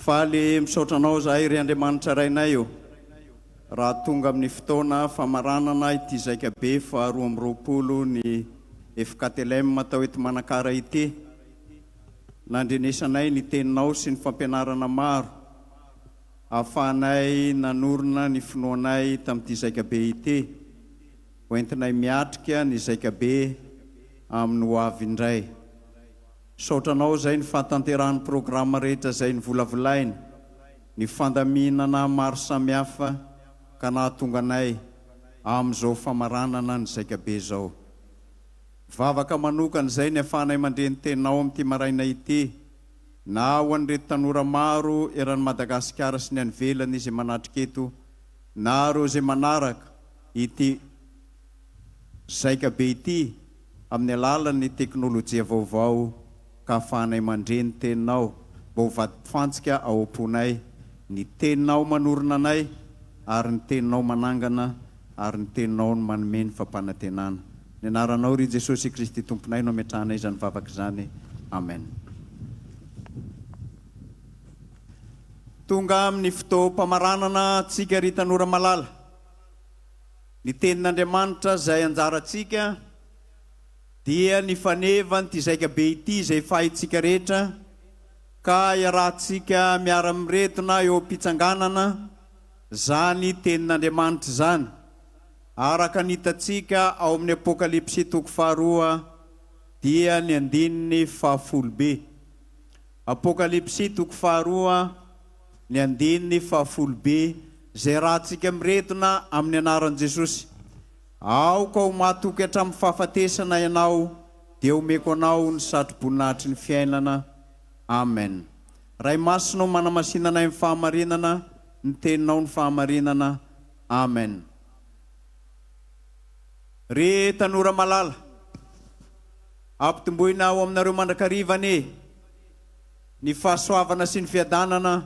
Faly misaotranao zahay ry Andriamanitra rainay io. Raha tonga amin'ny fotoana famaranana ity Zaikabe fa 2020 ny FKTLM atao eto Manakara ity. Nandrenesanay ny teninao sy ny fampianarana maro. Ahafahanay nanorona ny finoanay tamin'ity Zaikabe ity. Hoentinay miatrika ny Zaikabe amin'ny ho avy indray. Saotranao zay ny fahatanterahany programa rehetra zay ny volavolainy, ny fandaminana maro samihafa ka nahatonga anay amin'izao famaranana ny Zaikabe zao. Vavaka manokana zay ny ahafahanay mandre ny teninao amin'ity maraina ity, na ho an'ireto tanora maro eran'ny Madagasikara sy ny any ivelany izay manatrika eto, na reo zay manaraka ity Zaikabe ity amin'ny alalan'ny teknôlôjia vaovao. Ka ahafahanay mandre ny teninao, mba ho vadifantsika ao am-ponay, ny teninao manorina anay, ary ny teninao manangana, ary ny teninao no manome ny fampanantenana. Ny anaranao ry Jesosy Kristy tomponay no ametrahanay izany vavaka izany. Amen. Tonga amin'ny fotoam-pamaranana tsika ry tanora malala. Ny tenin'Andriamanitra izay anjarantsika dia ny fanevany ty Zaikabe ity izay fahintsika rehetra, ka iarahantsika miara-miretona eo am-pitsanganana zany tenin'Andriamanitra zany. Araka ny hitantsika ao amin'ny Apokalipsy 2 dia ny 10:10. Apokalipsy 2 ny 10:10, zay rahantsika miretona amin'ny anaran'i Jesosy. Aoka ho mahatoky hatramin'ny fahafatesana ianao, dia homeko anao ny satro boninahitry ny fiainana. Amen. Ray masonao manamasinanay ny fahamarinana, ny teninao ny fahamarinana. Amen. Re tanora malala, ampitomboina ao aminareo mandrakarivany ny fahasoavana sy ny fiadanana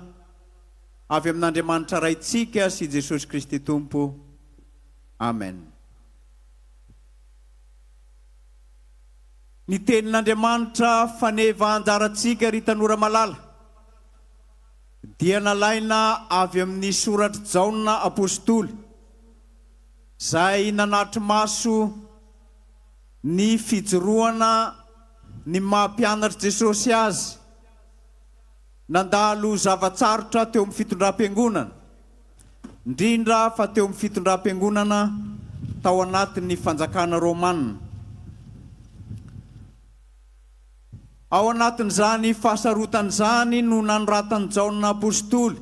avy amin'Andriamanitra raitsika sy Jesosy Kristy Tompo. Amen. Ny tenin'Andriamanitra faneva anjaratsika ry tanora malala dia nalaina avy amin'ny soratra Jaona apôstôly, zay nanatry maso ny fijoroana ny mampianatra Jesosy azy, nandalo zavatsarotra teo amin'ny fitondram-piangonana, indrindra fa teo amin'ny fitondram-piangonana tao anatin'ny fanjakana Romanina. Ao anatin'izany fahasarotan'izany no nanoratany Jaona apôstôly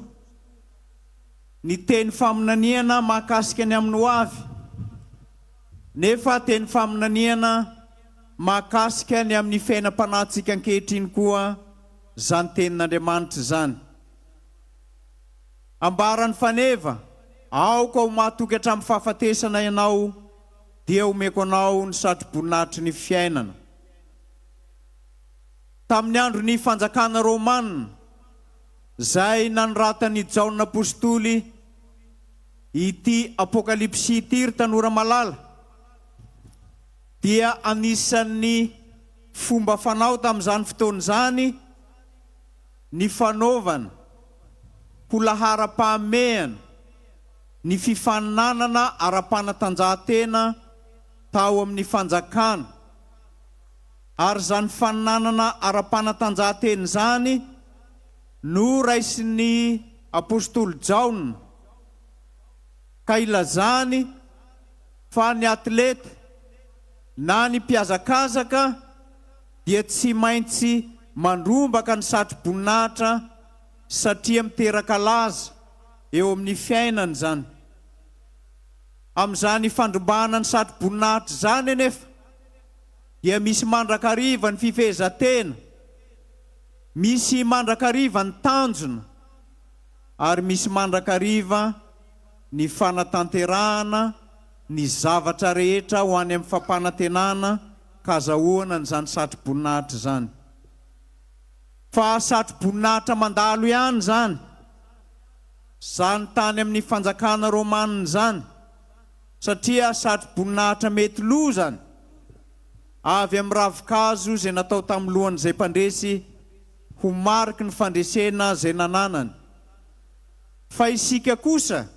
ny teny faminaniana mahakasika ny amin'ny ho avy, nefa teny faminaniana mahakasika ny amin'ny fiainam-panahintsika ankehitriny koa zany tenin'Andriamanitra zany. Ambarany faneva, aoka ho mahatoky hatramin'ny fahafatesana ianao, dia homeko anao ny satro boninahitry ny fiainana. Tamin'ny andro ny fanjakana Romanina, zay nanoratany Jaona apôstôly ity Apokalipsy ity ry tanora malala, dia anisan'ny fomba fanao tamin'izany fotoana zany ny fanaovana ho lahara-pahamehana ny fifaninanana ara-panatanjahantena tao amin'ny fanjakana. Ary zany faninanana ara-panatanjahantena zany no raisin'ny apôstôly Jaona ka ilazany fa ny atleta na ny mpiazakazaka dia tsy maintsy mandrombaka ny satro boninahitra satria miteraka laza eo amin'ny fiainany zany. Amin'izany fandrombahana ny satro boninahitra zany anefa dia misy mandrakariva ny fifehezantena, misy mandrakariva ny tanjona, ary misy mandrakariva ny fanatanterahana ny zavatra rehetra ho any amin'ny fampanantenana ka azahoana n'izany satro boninahitra zany. Fa satro boninahitra mandalo ihany zany, zany tany amin'ny fanjakana Romanina zany, satria satro boninahitra mety lozany avy amin'ny ravikazo zay natao tamin'ny lohan'izay mpandresy ho mariky ny fandresena zay nananany. Fa isika kosa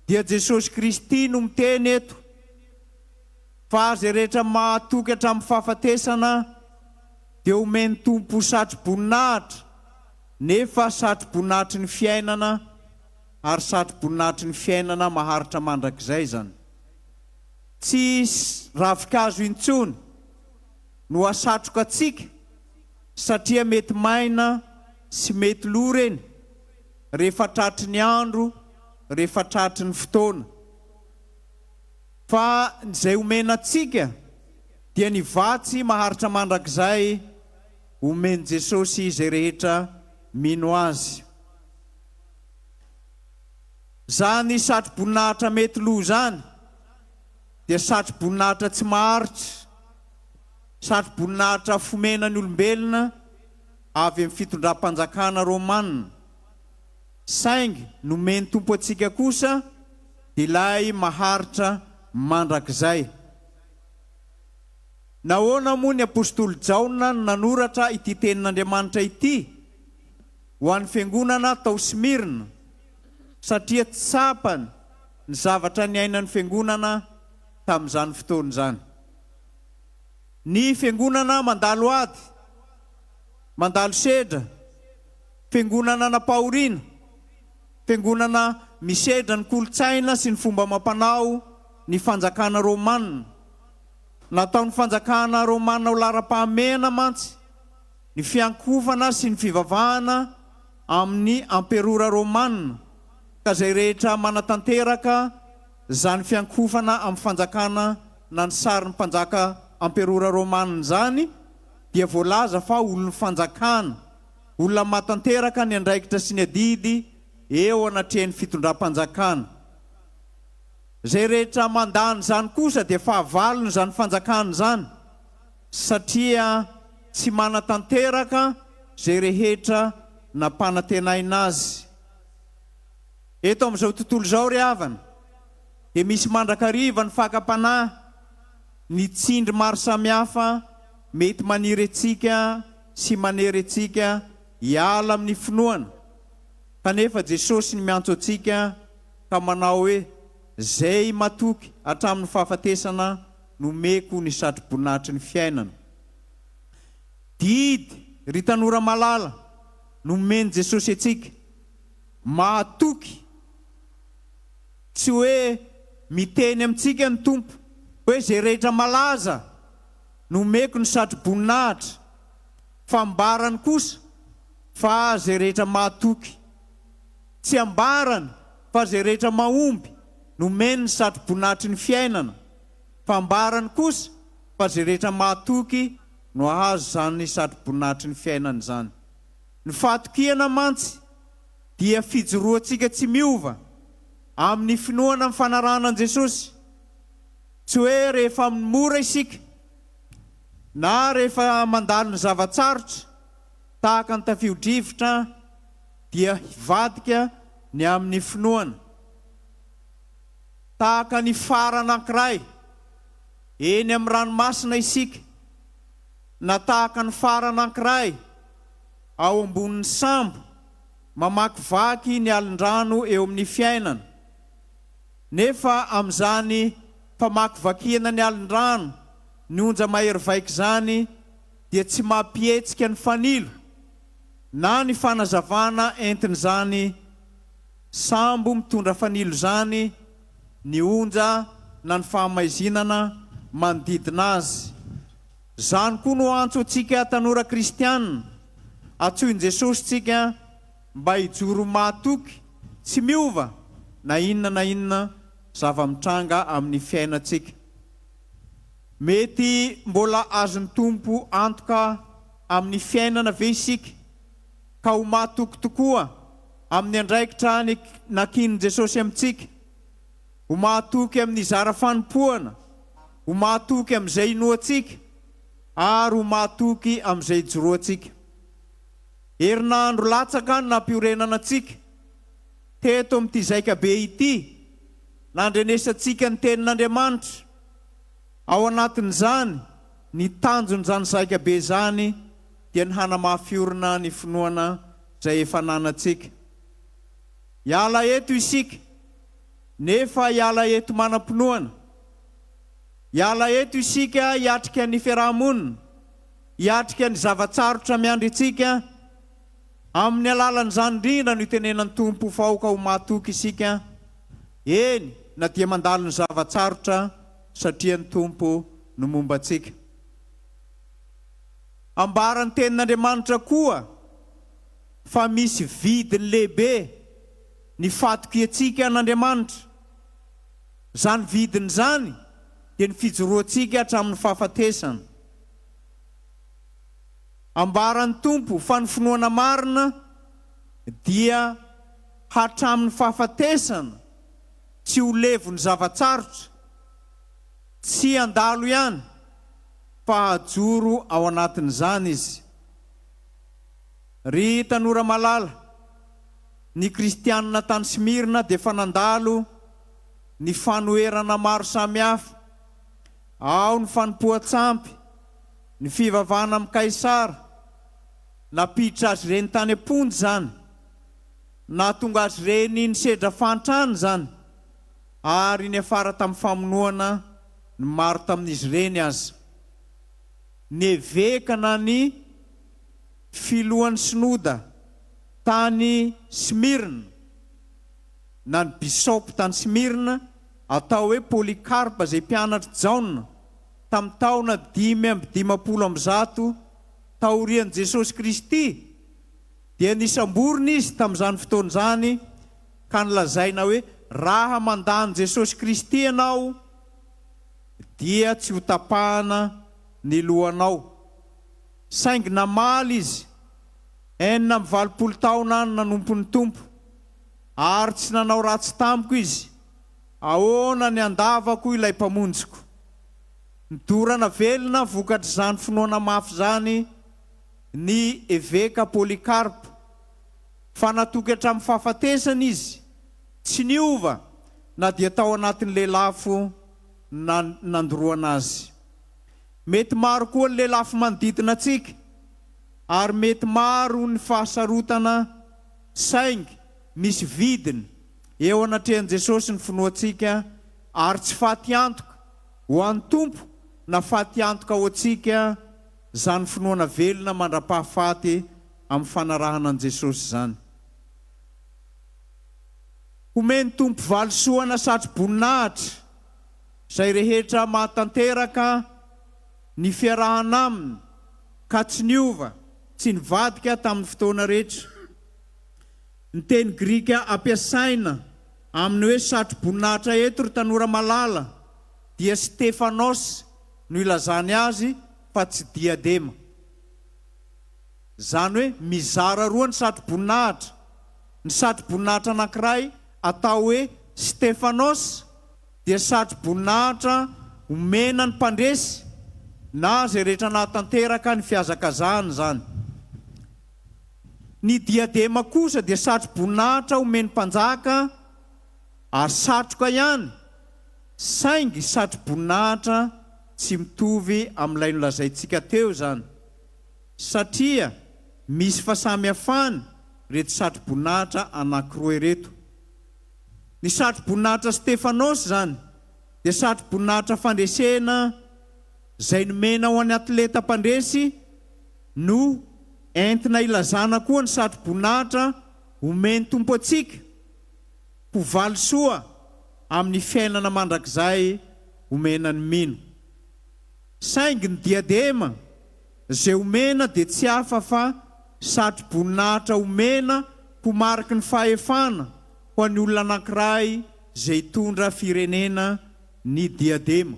dia Jesosy Kristy no miteny eto fa zay rehetra mahatoky hatramin'ny fahafatesana dia omeny tompo satro boninahitra, nefa satro boninahitry ny fiainana ary satro boninahitry ny fiainana maharitra mandrakizay zany. Tsy ravikazo intsony no asatroka atsika satria mety maina sy mety lo reny rehefa tratry ny andro, rehefa tratry ny fotoana. Fa zay omena atsika dia ny vatsy maharitra mandrakizay omeny Jesosy zay rehetra mino azy. Zany satro boninahitra mety lo zany dia satro boninahitra tsy maharitra, satro boninahitra fomena ny olombelona avy amin'ny fitondram-panjakana Romanina. Saingy nomeny tompo atsika kosa dia ilay maharitra mandrakizay. Nahoana moa ny apôstôly Jaona nanoratra ity tenin'Andriamanitra ity ho an'ny fiangonana tao Smirna, satria tsy tsapany ny zavatra niainan'ny fiangonana tamin'izany fotoana izany. Ny fiangonana mandalo ady, mandalo sedra, fiangonana napahoriana, fiangonana misedra ny kolotsaina sy ny fomba amam-panao ny fanjakana Romanina. Nataon'ny fanjakana Romanina ho lara-pahamehana mantsy ny fiankofana sy ny fivavahana amin'ny amperora Romanina, ka zay rehetra manatanteraka zany fiankofana amin'ny fanjakana na ny sarin'ny mpanjaka amperora Romanina zany dia voalaza fa olon'ny fanjakana, olona matanteraka ny andraikitra sy ny adidy eo anatrehan'ny fitondram-panjakana. Zay rehetra mandany zany kosa dia fahavalony zany fanjakana zany, satria tsy manatanteraka zay rehetra nampanantenaina azy. Eto amin'izao tontolo izao ry havana dia misy mandrakariva ny fakapanahy, ny tsindry maro samihafa mety maniry antsika sy manery antsika hiala amin'ny finoana. Kanefa Jesosy ny miantso antsika ka manao hoe zay mahatoky hatramin'ny fahafatesana nomeko ny satro boninahitry ny fiainana. Didy ry tanora malala nomeny Jesosy antsika mahatoky, tsy hoe miteny amintsika ny tompo hoe zay rehetra malaza nomeko ny satro boninahitra, fa ambarany kosa fa zay rehetra mahatoky. Tsy ambarany fa zay rehetra mahomby nomeny ny satro boninahitry ny fiainana, fa ambarany kosa fa zay rehetra mahatoky no ahazo zany ny satro boninahitry ny fiainana zany. Ny fahatokiana mantsy dia fijoroantsika tsy miova amin'ny finoana amin'ny fanarahanan'i Jesosy. Tsy hoe rehefa mora isika na rehefa mandalo ny zavatsarotra tahaka ny tafio-drivotra dia hivadika ny amin'ny finoana. Tahaka ny fara anankiray eny amin'ny ranomasina isika, na tahaka ny fara anankiray ao ambonin'ny sambo mamakivaky ny alin-drano eo amin'ny fiainana. Nefa amin'izany famakivakiana ny alin-drano, ny onja mahery vaika zany dia tsy mampietsika ny fanilo na ny fanazavana entin'izany sambo mitondra fanilo zany, ny onja na ny fahamaizinana manodidina azy. Zany koa no antso antsika tanora kristianina, antsoin' Jesosy tsika mba hijoro mahatoky tsy miova na inona zava-mitranga amin'ny fiainantsika. Mety mbola azon'ny tompo antoka amin'ny fiainana ve isika ka ho mahatoky tokoa amin'ny andraikitra nakinin'i Jesosy amintsika, ho mahatoky amin'ny zara fanompoana, ho mahatoky amin'izay inoantsika ary ho mahatoky amin'izay ijoroantsika. Herinandro latsaka no nampiorenana antsika teto amin'ity Zaikabe ity, nandrenesantsika ny tenin'Andriamanitra. Ao anatin'izany ny tanjon'izany Zaikabe zany dia ny hanamafiorina ny finoana izay efa nanantsika. Hiala eto isika, nefa hiala eto manam-pinoana. Hiala eto isika hiatrika ny fiarahamonina, hiatrika ny zavatsarotra miandry isika. Amin'ny alalan'izany indrindra no itenenan'ny Tompo fahoaka ho mahatoky isika. Eny, na dia mandalo ny zavatsarotra satria ny Tompo no momba antsika. Ambarany tenin'Andriamanitra koa fa misy vidiny lehibe ny fatoky antsika an'Andriamanitra. Zany vidiny zany dia ny fijoroantsika hatramin'ny fahafatesana. Ambaran'ny Tompo fa ny finoana marina dia hatramin'ny fahafatesana, tsy ho levon'ny zavatsarotra, tsy andalo ihany, fa hajoro ao anatin'izany izy. Ry tanora malala, ny kristianina tany Smirna dia fa nandalo ny fanoherana maro samihafa, ao ny fanompoan-tsampy, ny fivavahana amin'ny Kaisara, napiditra azy ireny tany am-ponjy zany, na tonga azy ireny ny sedra fantrany zany, ary ny afara tamin'ny famonoana ny maro tamin'izy ireny aza. Nevekana ny filohan'ny sinoda tany Smirna, na ny bisopy tany Smirna, atao hoe Polikarpa izay mpianatra Jaona, tamin'ny taona 550 taorian'i Jesosy Kristy, dia nisamborina izy tamin'izany fotoana izany ka nilazaina hoe raha mandany Jesosy Kristy ianao dia tsy ho tapahana ny lohanao. Saingy namaly izy 420 taona ny nanompo ny Tompo, ary tsy nanao ratsy tamiko izy. Ahoana ny andavako ilay mpamonjiko. Nidorana velona vokatr' izany finoana mafy zany ny eveka Polikarpa, fa natoky hatramin'ny fahafatesana izy, tsy niova na dia tao anatin'ilay lafo nandoroana azy. Mety maro koa ny lelafo manodidina antsika, ary mety maro ny fahasarotana, saingy misy vidiny eo anatrehan'i Jesosy ny finoantsika, ary tsy faty antoka ho an'ny Tompo na faty antoka ho antsika zany finoana velona mandra-pahafaty amin'ny fanarahana an' Jesosy zany. Homeny Tompo valisoana satro boninahitra izay rehetra mahatanteraka ny fiarahana aminy, ka tsy niova, tsy nivadika tamin'ny fotoana rehetra. Ny teny Grika ampiasaina amin'ny hoe satro boninahitra eto ry tanora malala dia Stefanos no ilazany azy, fa tsy diadema. Zany hoe mizara roa ny satro boninahitra. Ny satro boninahitra anankiray atao hoe Stefanos dia satro boninahitra omena ny mpandresy na zay rehetra nahatanteraka ny fiazakazahany zany. Ny diadema kosa dia satro boninahitra omeny mpanjaka ary satroka ihany, saingy satro boninahitra tsy mitovy amin'ilay nolazaintsika teo zany, satria misy fahasamihafany reto satro boninahitra anankiroa ireto. Ny satro boninahitra Stefanos zany dia satro boninahitra fandresena izay nomena ho an'ny atleta mpandresy, no entina ilazana koa ny satro boninahitra omeny Tompo antsika ho valisoa amin'ny fiainana mandrakizay omena ny mino. Saingy ny diadema izay omena dia tsy hafa fa satro boninahitra omena ho mariky ny fahefana ho an'ny olona anankiray izay tondra firenena ny diadema.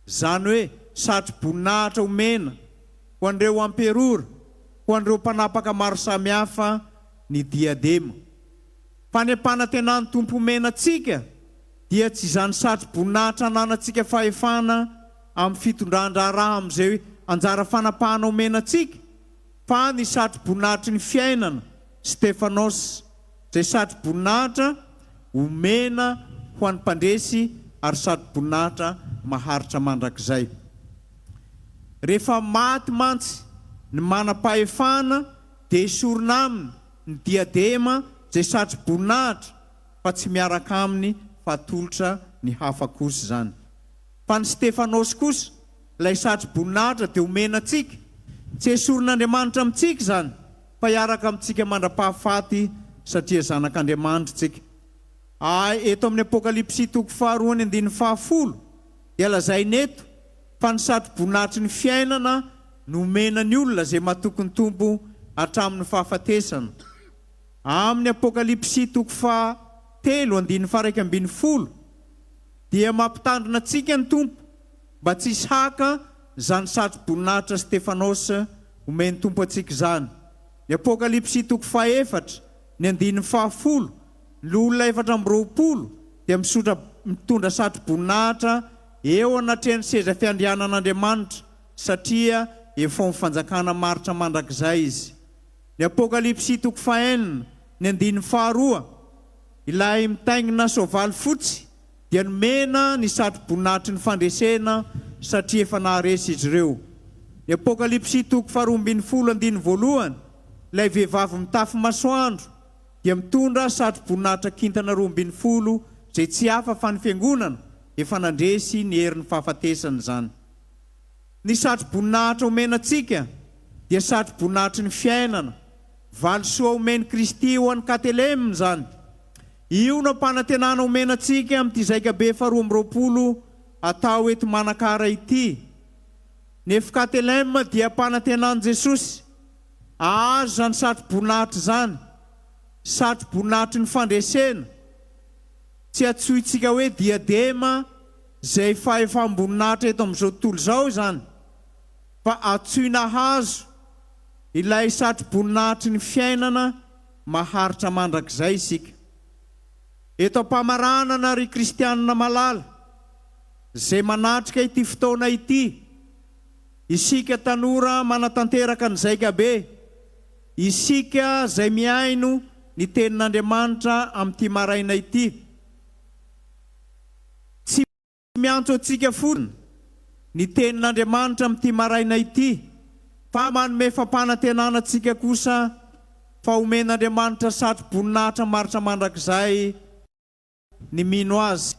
Zany hoe satro boninahitra omena ho an'ireo amperora, ho an'ireo mpanapaka maro samihafa ny diadema. Fanepana tena ny Tompo omena antsika dia tsy izany satro boninahitra ananantsika fahefana amin'ny fitondran-draharaha amin'izay anjara fanapahana omena antsika, fa ny satro boninahitry ny fiainana Stefanos, izay satro boninahitra omena ho an'ny mpandresy ary satro boninahitra maharitra mandrakizay. Rehefa maty mantsy ny manam-pahefana dia esorina aminy ny diadema izay satry boninahitra fa tsy miaraka aminy fa atolotra ny hafa kosa zany. Fa ny Stefanosy kosa ilay satry boninahitra dia omena antsika, tsy esorin'Andriamanitra amintsika zany fa hiaraka amintsika mandra-pahafaty satria zanak'Andriamanitra tsika. Eto amin'ny Apokalipsy 2:10 dia lazainy eto fa ny satry boninahitry ny fiainana no omena ny olona izay mahatoky ny tompo hatramin'ny fahafatesana. Amin'ny Apokalipsy 3:10 dia mampitandrina antsika ny tompo mba tsy hisy haka zany satry boninahitra Stefanosy omeny tompo antsika zany. Ny Apokalipsy 4:10 ny olona 420 dia misotra mitondra satry boninahitra eo anatrehany seza fiandrianan'Andriamanitra satria efa mifanjakana maritra mandrakizay izy. Ny Apokalipsy 4:2 ilay mitaingina soavaly fotsy dia nomena ny satry boninahitry ny fandresena satria efa naharesy izy ireo. Ny Apokalipsy 4:21 ilay vehivavy mitafy masoandro dia mitondra satry boninahitra kintana 20 izay tsy hafa fa ny fiangonana efa nandresy ny herin'ny fahafatesana zany. Ny satry boninahitra omenantsika dia satry boninahitry ny fiainana, valisoa omeny Kristy ho an'ny FKTLM zany. Io no mpanantenana omenantsika amin'ity Zaikabe 2:20 atao eto Manakara ity. Ny FKTLM dia mpanantenan Jesosy. Azo zany satry boninahitra zany, satry boninahitry ny fandresena, tsy atsointsika hoe diadema izay efa amboninahitra eto amin'izao tontolo izao zany, fa atsoina hazo ilay satry boninahitry ny fiainana maharitra mandrakizay isika. Eto am-pamaranana ry kristianina malala izay manatrika ity fotoana ity, isika tanora manatanteraka ny Zaikabe, isika izay miaino ny tenin'Andriamanitra amin'ity maraina ity, tsy miantso antsika fotsiny ny tenin'Andriamanitra amin'ity maraina ity, fa manome fampanantenana antsika kosa fa omen'Andriamanitra satry boninahitra maritra mandrakizay ny mino azy.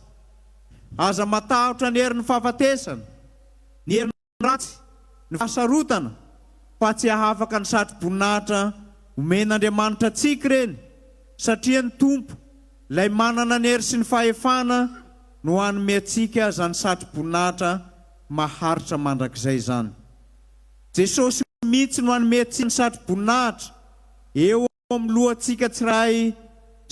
Aza matahotra ny herin'ny fahafatesana, ny herin'ny ratsy, ny fahasarotana, fa tsy hahafaka ny satry boninahitra omen'Andriamanitra antsika ireny, satria ny tompo ilay manana ny hery sy ny fahefana no hanome antsika zany satry boninahitra maharitra mandrakizay zany. Jesosy mihitsy no hanome antsika ny satry boninahitra eo amin'ny lohantsika tsiray,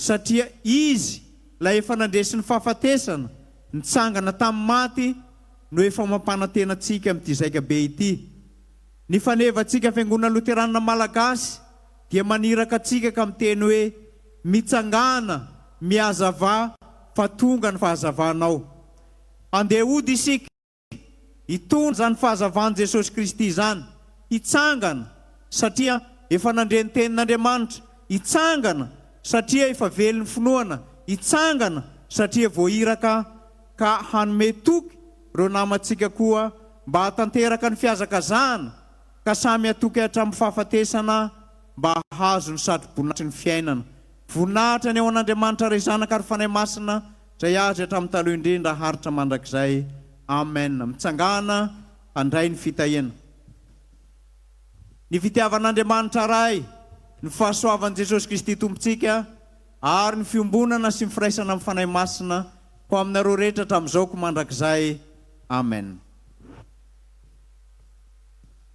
satria izy ilay efa nandresy ny fahafatesana, nitsangana tamin'ny maty no efa mampanantena antsika amin'ity Zaikabe ity. Ny fanevantsika fiangonana Loterana Malagasy dia maniraka antsika ka miteny hoe mitsangana, mihazava fa tonga ny fahazavanao. Andeha ody isika hitondra zany fahazavan'i Jesosy Kristy zany, hitsangana satria efa nandre ny tenin'Andriamanitra, hitsangana satria efa velo ny finoana, hitsangana satria voahiraka ka hanome toky ireo namantsika koa mba hatanteraka ny fiazakazahana ka samy hatoky hatramin'ny fahafatesana mba hahazo ny satry boninahitry ny fiainana. Voninahitra ny eo an'Andriamanitra ray zanaka ary fanahy masina izay azy hatramin'ny taloha indrindra haritra mandrakizay. Amen. Mitsangana handray ny fitahiana. Ny fitiavan'Andriamanitra ray, ny fahasoavan'i Jesosy Kristy tompontsika ary ny fiombonana sy ny firaisana amin'ny fanahy masina ho aminareo rehetra hatramin'izao ko mandrakizay. Amen.